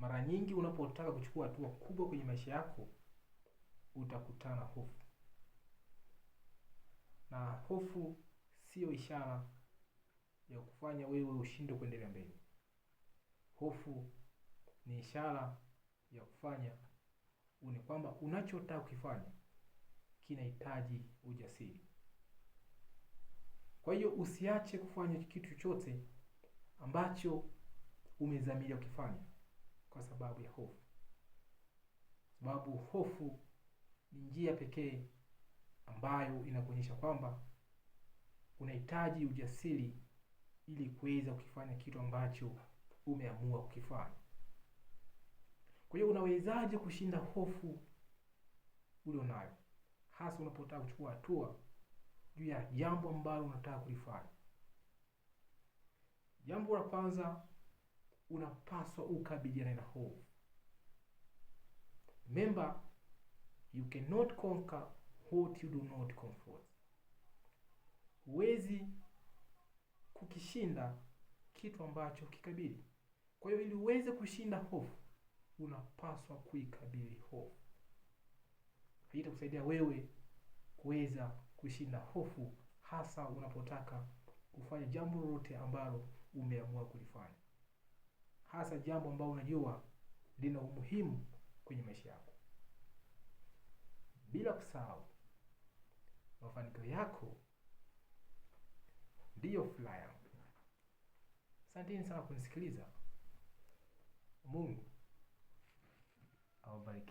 Mara nyingi unapotaka kuchukua hatua kubwa kwenye maisha yako utakutana na hofu, na hofu sio ishara ya kufanya wewe ushindwe kuendelea mbele. Hofu ni ishara ya kufanya uone kwamba unachotaka kukifanya kinahitaji ujasiri. Kwa hiyo usiache kufanya kitu chochote ambacho umedhamiria kukifanya kwa sababu ya hofu. Sababu hofu ni njia pekee ambayo inakuonyesha kwamba unahitaji ujasiri ili kuweza kukifanya kitu ambacho umeamua kukifanya. Kwa hiyo unawezaje kushinda hofu ulionayo, hasa unapotaka kuchukua hatua juu ya jambo ambalo unataka kulifanya? Jambo la kwanza, unapaswa ukabiliane na hofu. Remember, you cannot conquer what you do not confront. Huwezi kukishinda kitu ambacho kikabili. Kwa hiyo ili uweze kushinda hofu, unapaswa kuikabili hofu. Hii itakusaidia wewe kuweza kushinda hofu, hasa unapotaka kufanya jambo lolote ambalo umeamua kulifanya, hasa jambo ambalo unajua lina umuhimu kwenye maisha yako. Bila kusahau, mafanikio yako ndiyo furaha yako. Asanteni sana kunisikiliza. Mungu awabariki.